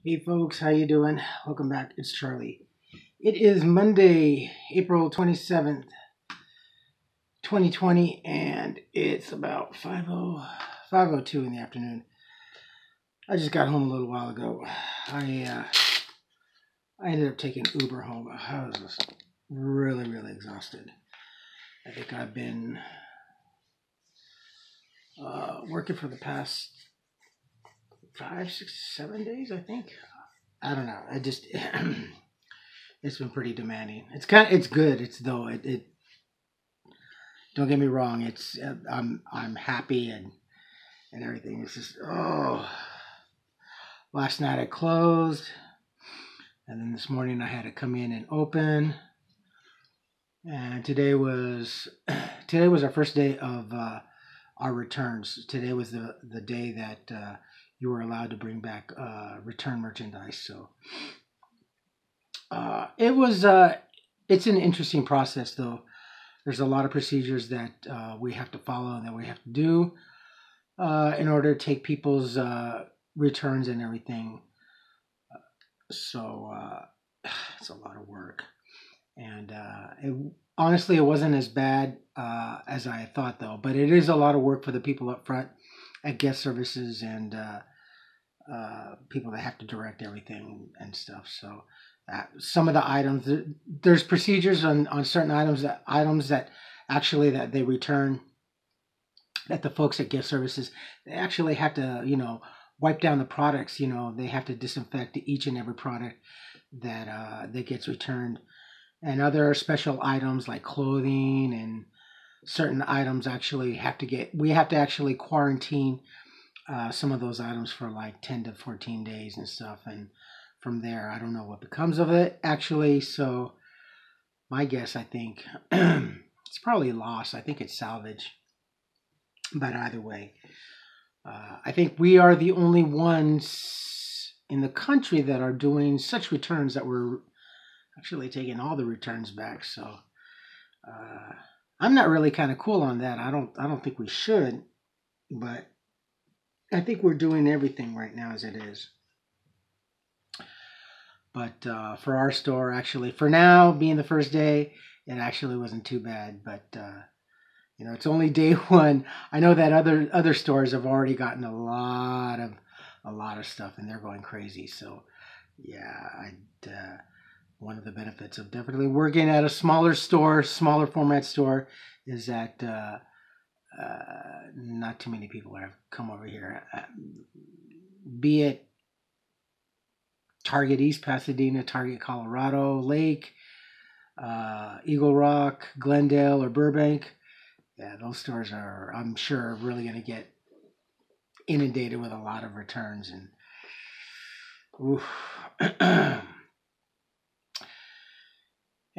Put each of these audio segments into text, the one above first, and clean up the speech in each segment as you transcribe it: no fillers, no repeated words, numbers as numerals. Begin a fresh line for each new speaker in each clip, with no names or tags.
Hey folks, how you doing? Welcome back. It's Charlie. It is Monday, April 27th, 2020, and it's about 5:02 in the afternoon. I just got home a little while ago. I ended up taking Uber home. I was just really exhausted. I think I've been working for the past 5, 6, 7 days, I think. I don't know. I just it's been pretty demanding. It's good. It's though it don't get me wrong. It's I'm happy and everything. It's just last night I closed, and then this morning I had to come in and open. And today was our first day of our returns. Today was the day that you were allowed to bring back return merchandise. So it's an interesting process, though. There's a lot of procedures that we have to follow and that we have to do in order to take people's returns and everything. So it's a lot of work. And honestly, it wasn't as bad as I thought, though. But it is a lot of work for the people up front at guest services and people that have to direct everything and stuff. So some of the items, there's procedures on certain items that actually that they return, that the folks at guest services, they actually have to, wipe down the products. They have to disinfect each and every product that gets returned. And other special items like clothing and certain items we have to actually quarantine some of those items for like 10 to 14 days and stuff. And from there, I don't know what becomes of it actually. So my guess, I think it's probably lost. I think it's salvage. But either way, I think we are the only ones in the country that are doing such returns, that we're actually taking all the returns back. So I'm not really kind of cool on that. I don't think we should, but I think we're doing everything right now as it is. But for our store, actually, for now being the first day, it actually wasn't too bad. But it's only day one. I know that other stores have already gotten a lot of stuff, and they're going crazy. So yeah, one of the benefits of definitely working at a smaller format store, is that not too many people have come over here. Be it Target East Pasadena, Target Colorado, Lake, Eagle Rock, Glendale, or Burbank. Yeah, those stores are, I'm sure, really going to get inundated with a lot of returns. And oof.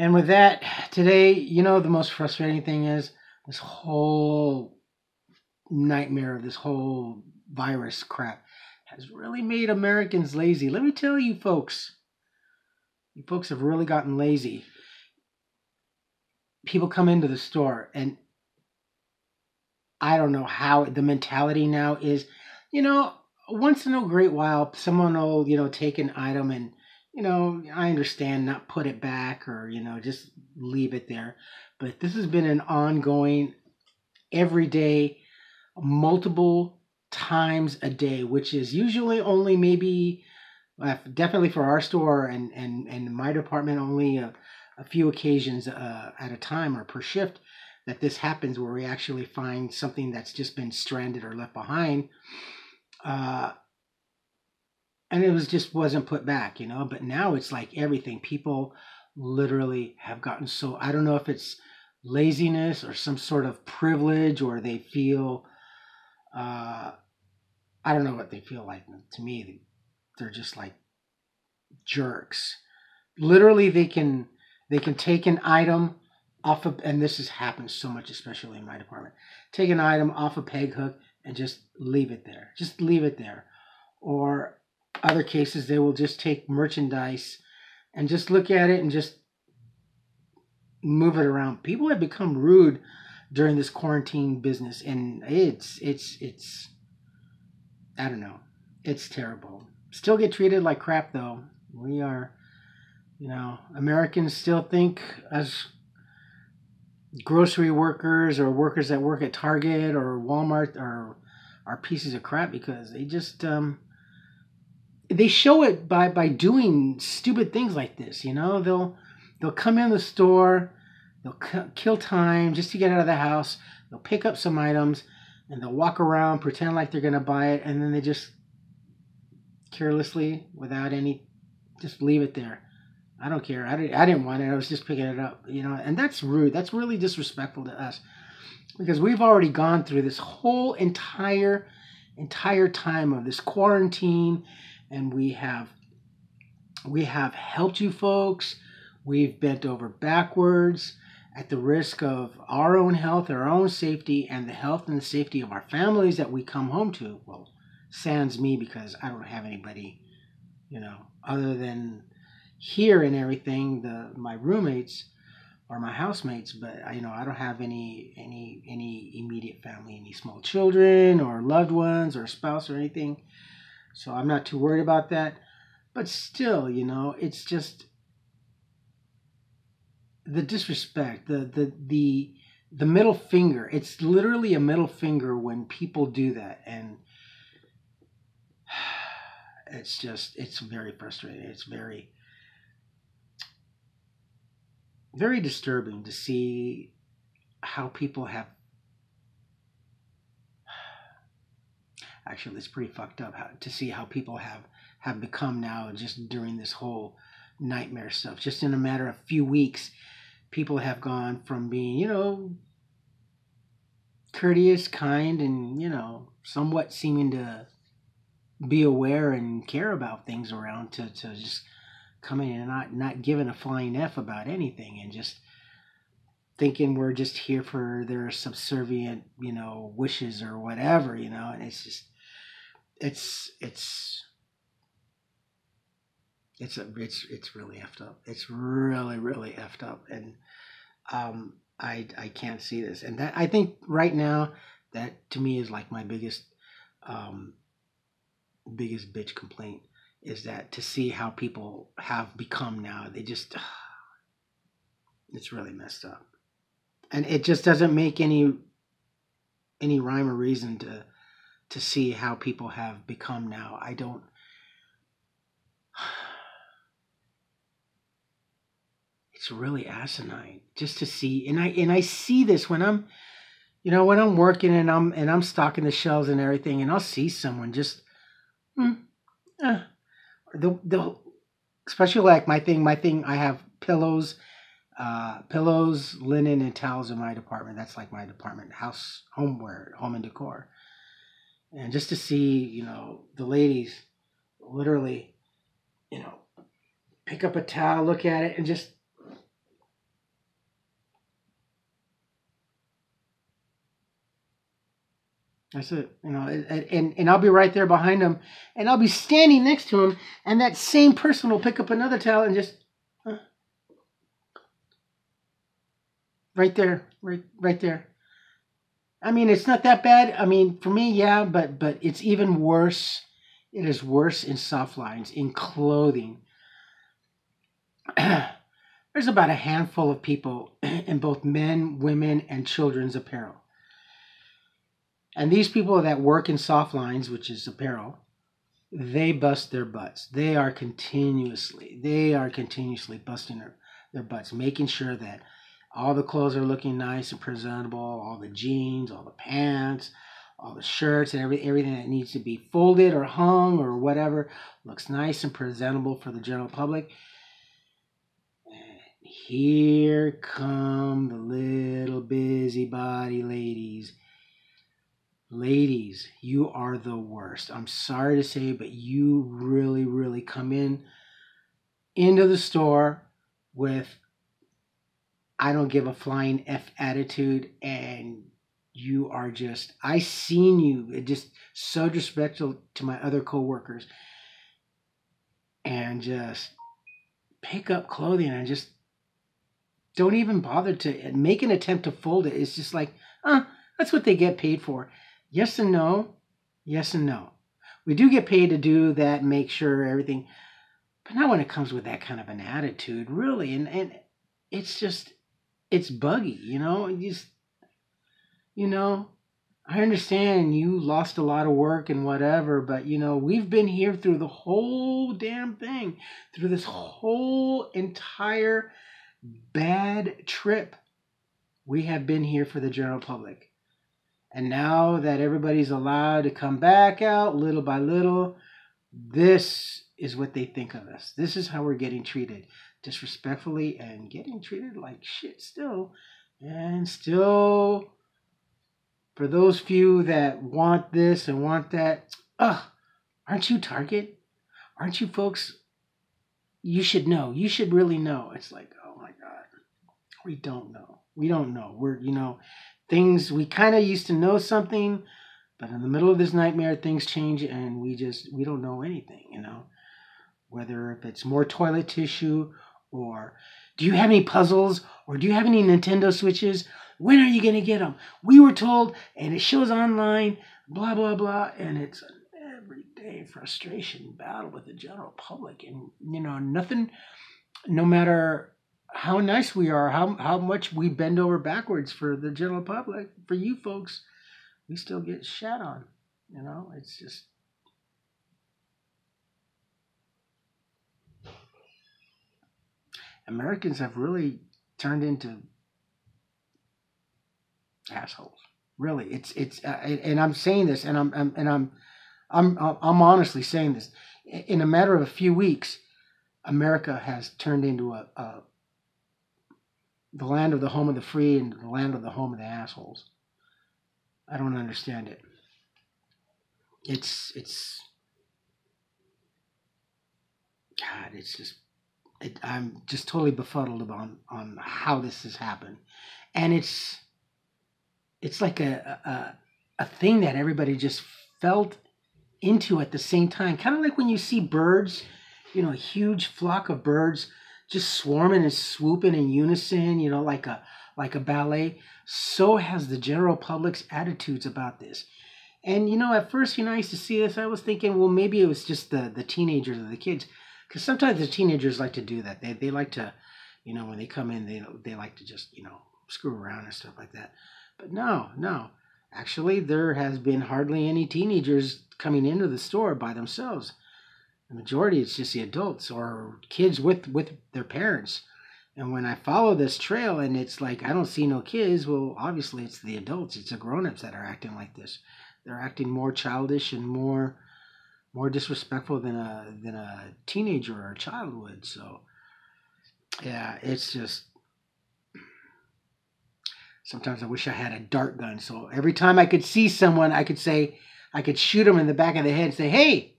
And with that, today, the most frustrating thing is this whole nightmare of this whole virus crap has really made Americans lazy. Let me tell you folks, have really gotten lazy. People come into the store, and I don't know how the mentality now is, once in a great while, someone will, take an item and, I understand, not put it back or, just leave it there. But this has been an ongoing, everyday, multiple times a day, which is usually only maybe, definitely for our store and my department, only a few occasions at a time or per shift that this happens, where we actually find something that's just been stranded or left behind. And it wasn't put back, but now it's like everything. People literally have gotten so, I don't know if it's laziness or some sort of privilege, or they feel, I don't know what they feel like. To me, they're just like jerks. Literally, they can take an item off of, and this has happened so much, especially in my department, take an item off a peg hook and just leave it there. Just leave it there. Or other cases, they will just take merchandise and just look at it and just move it around. People have become rude during this quarantine business, and it's I don't know. It's terrible. Still get treated like crap, though. We are, Americans still think as grocery workers or workers that work at Target or Walmart are pieces of crap because they just they show it by doing stupid things like this. They'll come in the store, they'll kill time just to get out of the house. They'll pick up some items and they'll walk around, pretend like they're gonna buy it, and then they just carelessly, without any, just leave it there. I don't care. I didn't want it. I was just picking it up, and that's rude. That's really disrespectful to us because we've already gone through this whole entire time of this quarantine, and we have helped you folks. We've bent over backwards at the risk of our own health, our own safety, and the health and the safety of our families that we come home to. Well, sans me, because I don't have anybody, other than here and everything, my roommates or my housemates, but I don't have any immediate family, any small children or loved ones or a spouse or anything, so I'm not too worried about that. But still, it's just the disrespect, the middle finger. It's literally a middle finger when people do that, and it's very frustrating. It's very, very disturbing to see how people have, actually it's pretty fucked up to see how people have become now just during this whole nightmare stuff. Just in a matter of few weeks, people have gone from being, courteous, kind, and, somewhat seeming to be aware and care about things around to just coming and not giving a flying F about anything and just thinking we're just here for their subservient, wishes or whatever, and it's just, it's really effed up. It's really, really effed up. And I can't see this. And that, I think right now, that to me is like my biggest bitch complaint, is that to see how people have become now. They just, it's really messed up. And it just doesn't make any rhyme or reason to see how people have become now. I don't, it's really asinine just to see. And I see this when I'm, when I'm working and I'm stocking the shelves and everything, and I'll see someone just, the especially like my thing. I have pillows, linen, and towels in my department. That's like my department, homeware, home and decor. And just to see, the ladies literally, pick up a towel, look at it, and just, that's it, and I'll be right there behind them, and I'll be standing next to him, and that same person will pick up another towel and just, right there, right there. I mean, it's not that bad. I mean, for me, yeah, but it's even worse. It is worse in soft lines, in clothing. There's about a handful of people in both men, women, and children's apparel. And these people that work in soft lines, which is apparel, they bust their butts. They are continuously busting their butts, making sure that all the clothes are looking nice and presentable, all the jeans, all the pants, all the shirts, and everything that needs to be folded or hung or whatever looks nice and presentable for the general public. And here come the little busybody ladies. Ladies, you are the worst. I'm sorry to say, but you really, really come into the store with, I don't give a flying F attitude, and you are just, I seen you, just so disrespectful to my other coworkers, and just pick up clothing and just don't even bother to make an attempt to fold it. It's just like, that's what they get paid for. Yes and no. Yes and no. we do get paid to do that, make sure everything. But not when it comes with that kind of an attitude, really. And it's just, it's buggy, you know. You know, I understand you lost a lot of work and whatever, but we've been here through the whole damn thing, through this whole entire bad trip. We have been here for the general public. And now that everybody's allowed to come back out little by little, this is what they think of us. This is how we're getting treated disrespectfully and getting treated like shit still. And still, for those few that want this and want that, aren't you Target? Aren't you folks? You should know. You should really know. It's like, oh my God, we don't know. We don't know. We're, things, we kind of used to know something, but in the middle of this nightmare, things change and we don't know anything, whether if it's more toilet tissue or do you have any puzzles or do you have any Nintendo Switches? When are you going to get them? We were told, and it shows online, blah, blah, blah. And it's an everyday frustration battle with the general public. And, nothing, no matter how nice we are, how much we bend over backwards for the general public, for you folks, we still get shat on. It's just. Americans have really turned into assholes. Really, it's and I'm saying this, and I'm honestly saying this. In a matter of a few weeks, America has turned into the land of the home of the free and the land of the home of the assholes. I don't understand it. It's God. It's just. I'm just totally befuddled on how this has happened, and it's like a thing that everybody just felt into at the same time. Kind of like when you see birds, a huge flock of birds just swarming and swooping in unison, like a ballet. So has the general public's attitudes about this. And at first, I used to see this, I was thinking, well, maybe it was just the teenagers or the kids. Because sometimes the teenagers like to do that. They like to, when they come in, they like to just, screw around and stuff like that. But no. Actually, there has been hardly any teenagers coming into the store by themselves. The majority, it's just the adults or kids with their parents. And when I follow this trail and it's like, I don't see no kids, well, obviously it's the adults. It's the grown-ups that are acting like this. They're acting more childish and more disrespectful than a teenager or a child would. So yeah, it's just sometimes I wish I had a dart gun. So every time I could see someone, I could shoot them in the back of the head and say, "Hey,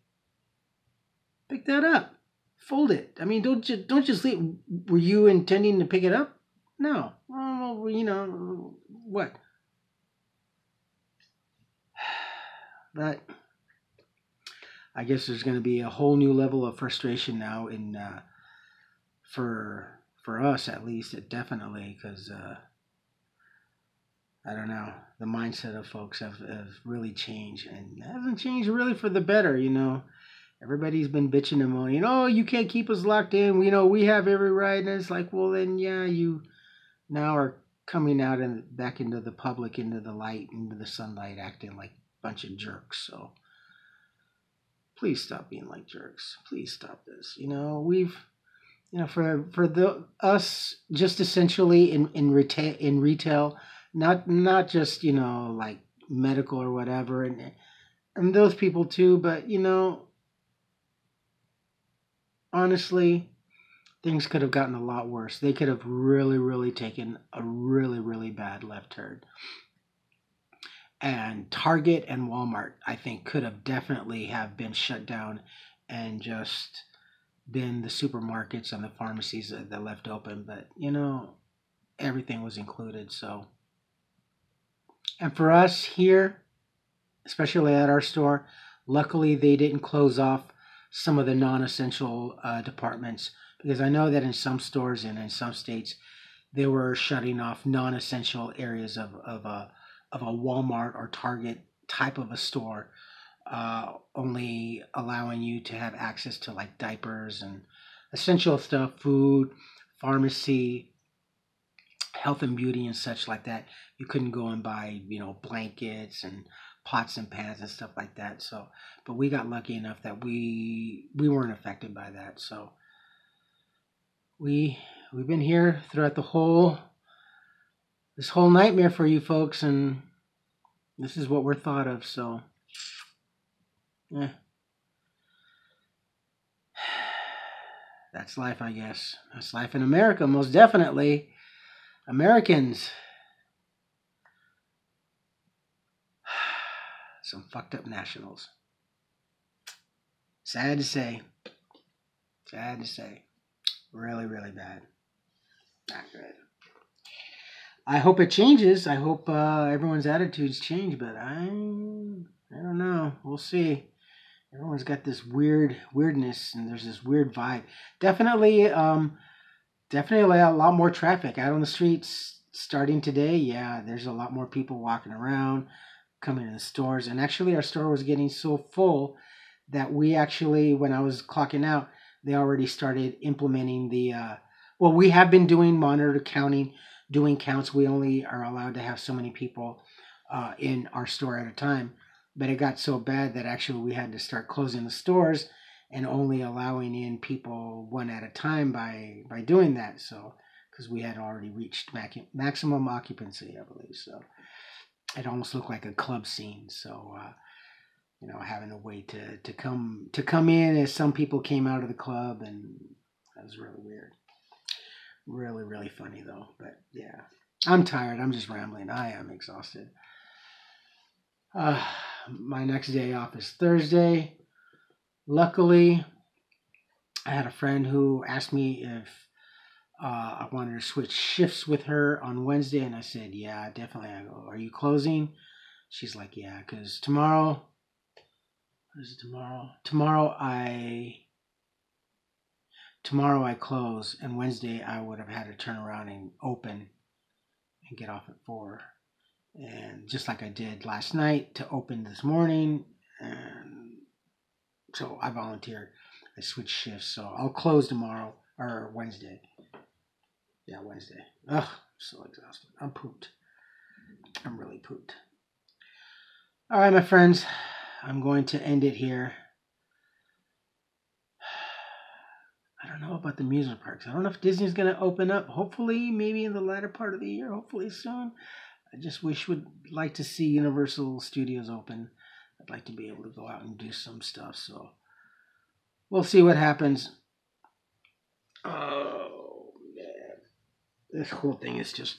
pick that up, fold it." I mean, don't just leave. Were you intending to pick it up? No. Well, what? But I guess there's going to be a whole new level of frustration now for us, at least, definitely, because I don't know, the mindset of folks have really changed, and it hasn't changed really for the better. Everybody's been bitching and moaning. Oh, you can't keep us locked in. We have every right, and it's like, well, then yeah, you now are coming out and back into the public, into the light, into the sunlight, acting like a bunch of jerks. So. Please stop being like jerks. Please stop this. We've, for us, just essentially in retail, not just like medical or whatever, and those people too. But honestly, things could have gotten a lot worse. They could have really, really taken a really, really bad left turn. And Target and Walmart, I think, could have definitely have been shut down and just been the supermarkets and the pharmacies that left open. But, everything was included. So, and for us here, especially at our store, luckily they didn't close off some of the non-essential departments, because I know that in some stores and in some states, they were shutting off non-essential areas of a Walmart or Target type of a store only allowing you to have access to like diapers and essential stuff, food, pharmacy, health and beauty and such like that. You couldn't go and buy, blankets and pots and pans and stuff like that. So, but we got lucky enough that we weren't affected by that. So we've been here throughout this whole nightmare for you folks, and this is what we're thought of. So, yeah, that's life, I guess. That's life in America, most definitely. Americans, some fucked up nationals. Sad to say. Sad to say. Really, really bad. Not good. I hope it changes. I hope everyone's attitudes change, but I don't know. We'll see. Everyone's got this weirdness, and there's this weird vibe. Definitely a lot more traffic out on the streets starting today. Yeah, there's a lot more people walking around, coming in the stores, and actually our store was getting so full that we actually, when I was clocking out, they already started implementing the. Well, we have been doing monitor counting, doing counts. We only are allowed to have so many people in our store at a time, but it got so bad that actually we had to start closing the stores and only allowing in people one at a time by doing that. So because we had already reached maximum occupancy, I believe. So it almost looked like a club scene. So having to wait to come in as some people came out of the club, and that was really weird. Really, really funny though. But yeah, I'm tired. I'm just rambling. I am exhausted. Uh, my next day off is Thursday. Luckily, I had a friend who asked me if I wanted to switch shifts with her on Wednesday, and I said, yeah, definitely. I go, are you closing? She's like, yeah, because tomorrow, what is it tomorrow? Tomorrow I close, and Wednesday I would have had to turn around and open and get off at 4. And just like I did last night to open this morning, and so I volunteered. I switched shifts, so I'll close tomorrow or Wednesday. Yeah, Wednesday. Ugh, I'm so exhausted. I'm pooped. I'm really pooped. All right, my friends, I'm going to end it here. I don't know about the amusement parks. I don't know if Disney's going to open up. Hopefully, maybe in the latter part of the year. Hopefully soon. I just would like to see Universal Studios open. I'd like to be able to go out and do some stuff. So we'll see what happens. Oh man, this whole thing is just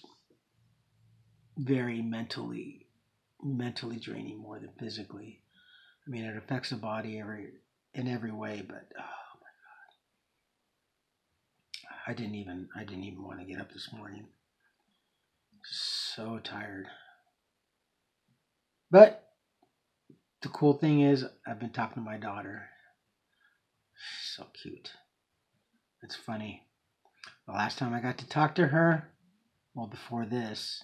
very mentally draining more than physically. I mean, it affects the body in every way, but oh, I didn't even want to get up this morning. So tired. But the cool thing is, I've been talking to my daughter. So cute. It's funny. The last time I got to talk to her, well, before this,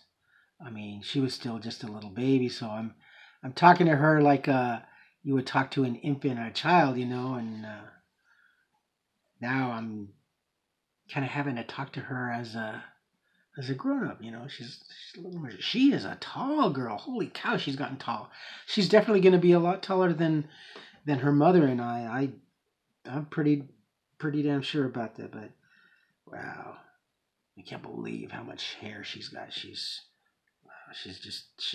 I mean, she was still just a little baby, so I'm talking to her like you would talk to an infant or a child, and now I'm kind of having to talk to her as a grown up. She's a little more. She is a tall girl. Holy cow, she's gotten tall. She's definitely going to be a lot taller than her mother and I'm pretty damn sure about that. But wow, I can't believe how much hair she's got. She's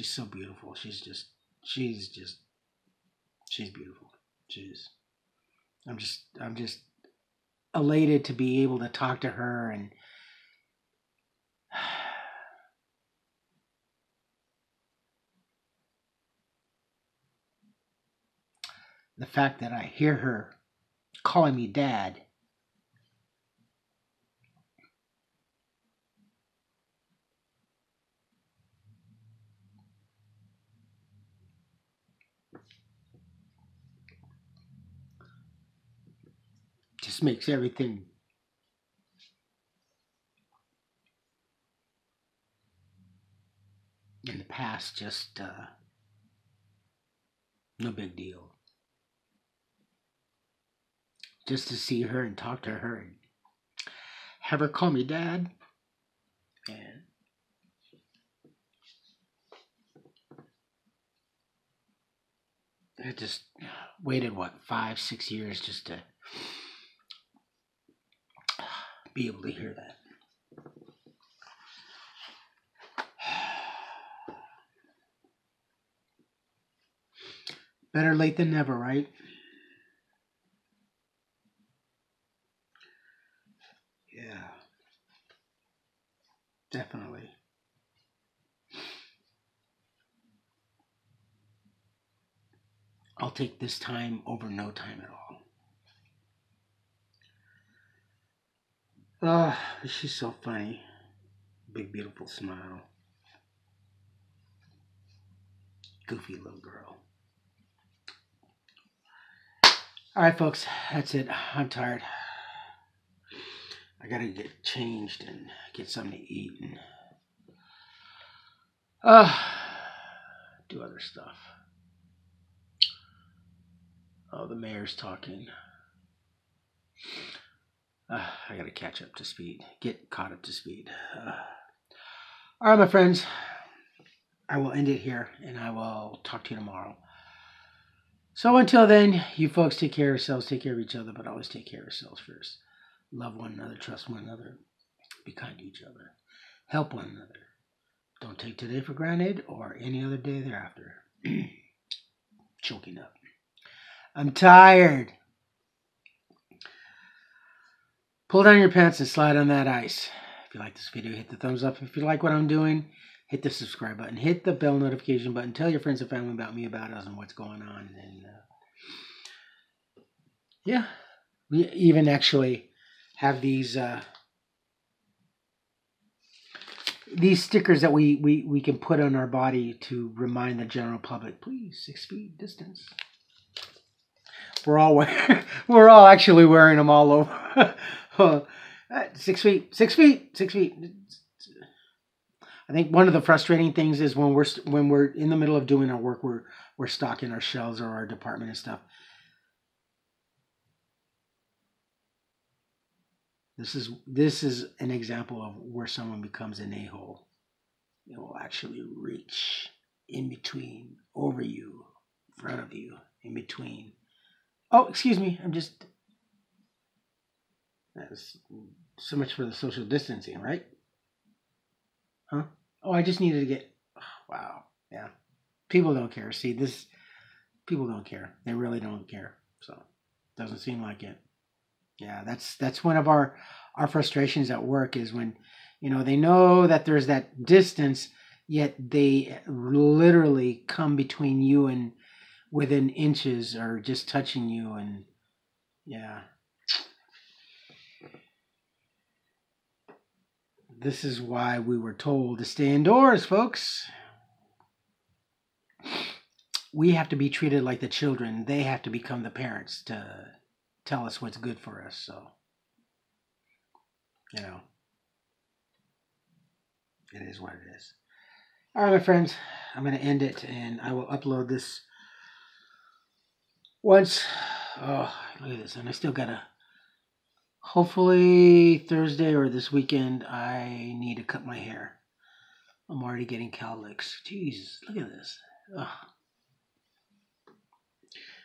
so beautiful. She's beautiful. She's. I'm just elated to be able to talk to her and the fact that I hear her calling me dad. Just makes everything in the past just no big deal. just to see her and talk to her and have her call me dad. And I just waited, what, 5, 6 years just to be able to hear that. Better late than never, right? Yeah, definitely. I'll take this time over no time at all. Oh, she's so funny. Big, beautiful smile. Goofy little girl. All right, folks, that's it. I'm tired. I gotta get changed and get something to eat and do other stuff. Oh, the mayor's talking. I gotta catch up to speed. Get caught up to speed. All right, my friends. I will end it here, and I will talk to you tomorrow. So until then, you folks take care of yourselves, take care of each other, but always take care of yourselves first. Love one another, trust one another, be kind to each other, help one another. Don't take today for granted or any other day thereafter. Choking up. I'm tired. Pull down your pants and slide on that ice. If you like this video, hit the thumbs up. If you like what I'm doing, hit the subscribe button. Hit the bell notification button. Tell your friends and family about me, about us, and what's going on. And yeah, we even actually have these stickers that we can put on our body to remind the general public, please, 6 feet distance. We're all actually wearing them all over. 6 feet, 6 feet, 6 feet. I think one of the frustrating things is when we're in the middle of doing our work, we're stocking our shelves or our department and stuff. This is an example of where someone becomes an a-hole. It will actually reach in between, over you, in front of you, in between. Oh, excuse me. That's so much for the social distancing, right? Huh? Oh, I just needed to get. Oh, wow. Yeah. People don't care. See, people don't care. They really don't care. So, doesn't seem like it. Yeah, that's one of our frustrations at work is when, they know that there's that distance, yet they literally come between you and within inches or just touching you, and yeah. This is why we were told to stay indoors, folks. We have to be treated like the children. They have to become the parents to tell us what's good for us. So, it is what it is. All right, my friends, I'm going to end it, and I will upload this once. Oh, look at this. And I still got to, hopefully Thursday or this weekend, I need to cut my hair. I'm already getting cowlicks. Jeez, look at this. Ugh.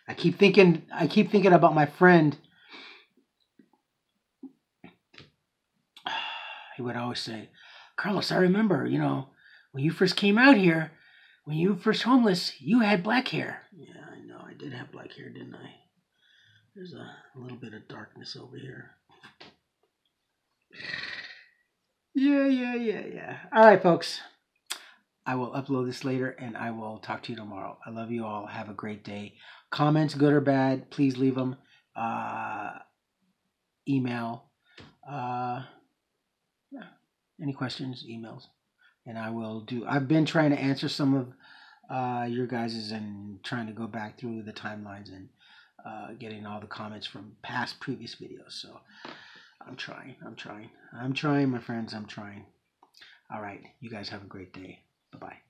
I keep thinking about my friend. He would always say, Carlos, I remember, when you first came out here, when you were first homeless, you had black hair. Yeah, I know. I did have black hair, didn't I? There's a little bit of darkness over here. Yeah. All right, folks. I will upload this later, and I will talk to you tomorrow. I love you all. Have a great day. Comments, good or bad, please leave them. Email. Any questions, emails. And I will do. I've been trying to answer some of your guys's and trying to go back through the timelines and getting all the comments from previous videos. So I'm trying, my friends. I'm trying. All right. You guys have a great day. Bye-bye.